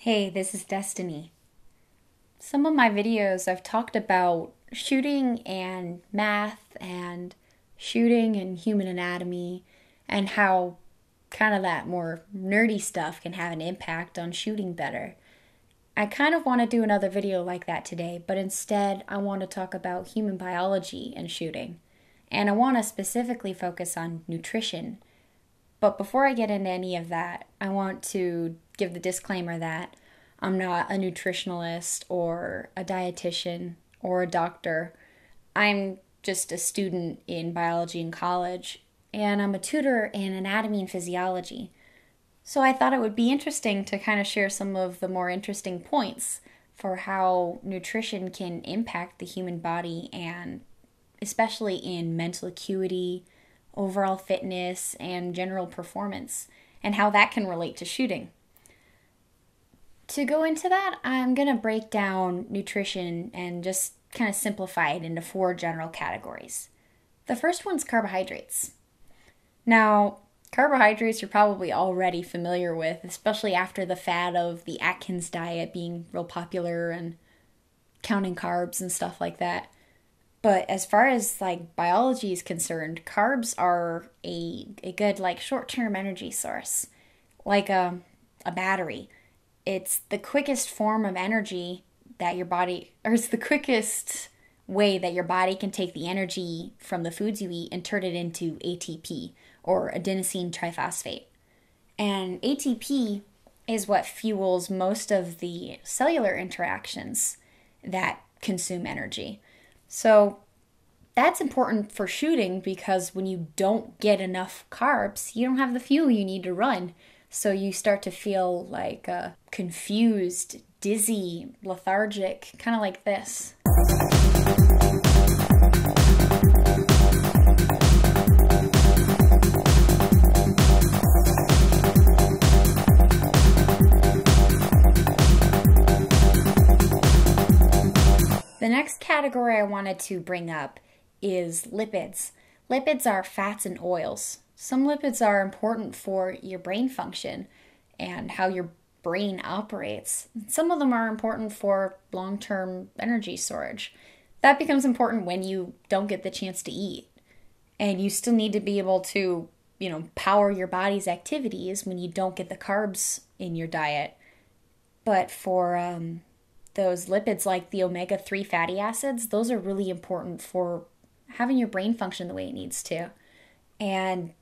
Hey, this is Destinee. Some of my videos I've talked about shooting and math and shooting and human anatomy and how kind of that more nerdy stuff can have an impact on shooting better. I kind of want to do another video like that today, but instead I want to talk about human biology and shooting. And I want to specifically focus on nutrition. But before I get into any of that, I want to give the disclaimer that I'm not a nutritionalist or a dietitian or a doctor. I'm just a student in biology in college, and I'm a tutor in anatomy and physiology. So I thought it would be interesting to kind of share some of the more interesting points for how nutrition can impact the human body, and especially in mental acuity, overall fitness, and general performance, and how that can relate to shooting. To go into that, I'm going to break down nutrition and just kind of simplify it into 4 general categories. The first one's carbohydrates. Now, carbohydrates you're probably already familiar with, especially after the fad of the Atkins diet being real popular and counting carbs and stuff like that. But as far as biology is concerned, carbs are a good short-term energy source, like a battery. It's the quickest form of energy that your body, or it's the quickest way that your body can take the energy from the foods you eat and turn it into ATP, or adenosine triphosphate. And ATP is what fuels most of the cellular interactions that consume energy. So that's important for shooting because when you don't get enough carbs, you don't have the fuel you need to run. So you start to feel confused, dizzy, lethargic, kind of like this. The next category I wanted to bring up is lipids. Lipids are fats and oils. Some lipids are important for your brain function and how your brain operates. Some of them are important for long-term energy storage. That becomes important when you don't get the chance to eat. And you still need to be able to, power your body's activities when you don't get the carbs in your diet. But for those lipids like the omega-3 fatty acids, those are really important for having your brain function the way it needs to. And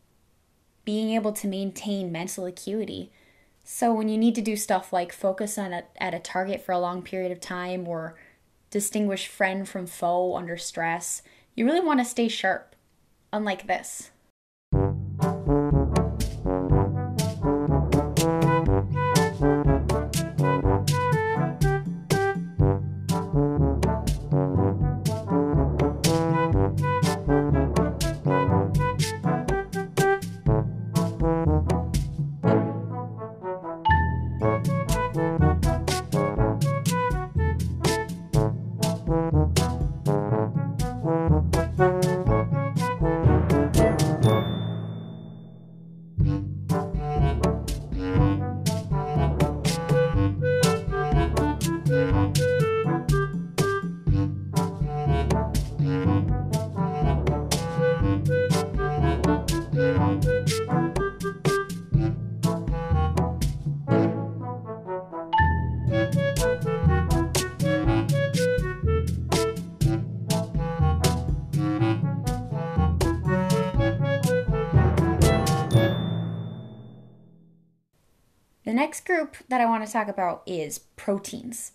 being able to maintain mental acuity. So when you need to do stuff like focus at a target for a long period of time or distinguish friend from foe under stress, you really want to stay sharp, unlike this. The next group that I want to talk about is proteins.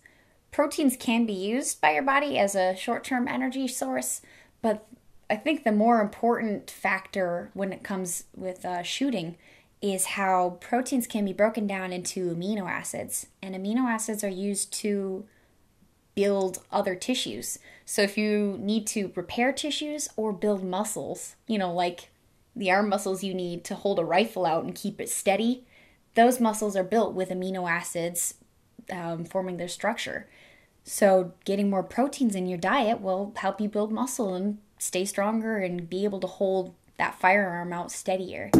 Proteins can be used by your body as a short-term energy source, but I think the more important factor when it comes with shooting is how proteins can be broken down into amino acids. And amino acids are used to build other tissues. So if you need to repair tissues or build muscles, like the arm muscles you need to hold a rifle out and keep it steady, those muscles are built with amino acids forming their structure. So getting more proteins in your diet will help you build muscle and stay stronger and be able to hold that firearm out steadier.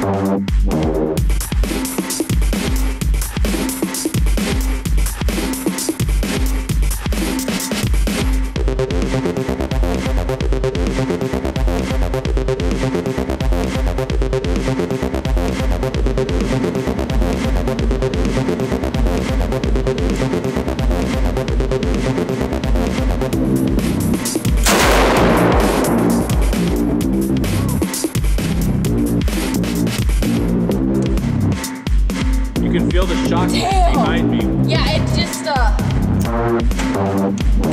You can feel the shock behind me. Yeah, it just,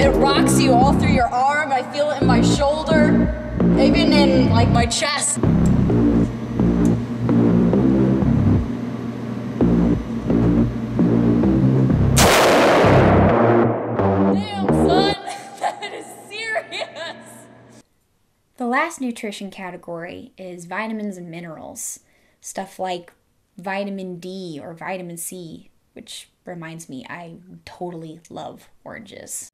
it rocks you all through your arm. I feel it in my shoulder, even in, like, my chest. Damn, son, that is serious. The last nutrition category is vitamins and minerals. Stuff like vitamin D or vitamin C, which reminds me, I totally love oranges.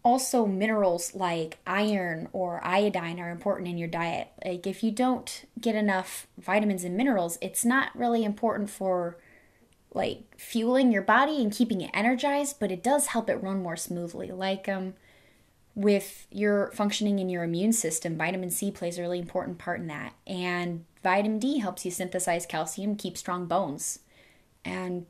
Also, minerals like iron or iodine are important in your diet. Like, if you don't get enough vitamins and minerals, it's not really important for like fueling your body and keeping it energized, but it does help it run more smoothly. Like with your functioning in your immune system, vitamin C plays a really important part in that. And vitamin D helps you synthesize calcium, keep strong bones. And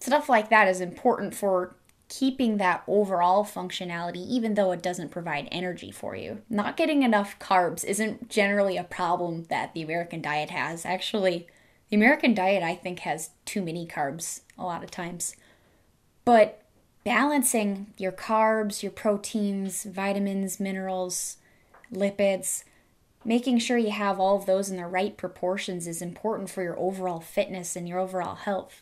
stuff like that is important for keeping that overall functionality, even though it doesn't provide energy for you. Not getting enough carbs isn't generally a problem that the American diet has. Actually, the American diet, I think, has too many carbs a lot of times. But balancing your carbs, your proteins, vitamins, minerals, lipids, making sure you have all of those in the right proportions is important for your overall fitness and your overall health.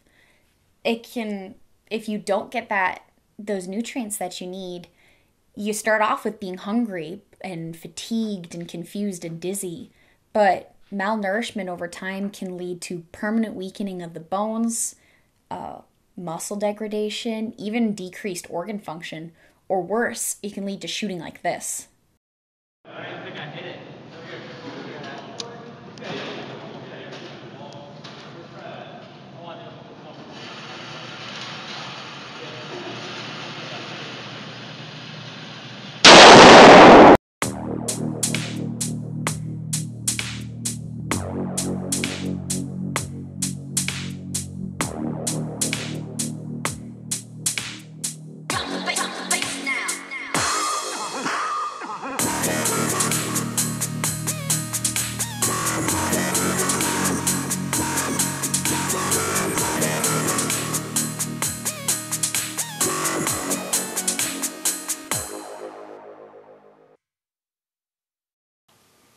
If you don't get those nutrients that you need, you start off with being hungry and fatigued and confused and dizzy. But malnourishment over time can lead to permanent weakening of the bones, muscle degradation, even decreased organ function, or worse, it can lead to shooting like this. I don't think I hit it.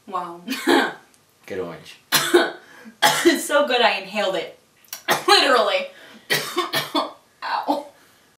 Wow. Good orange. It's so good I inhaled it.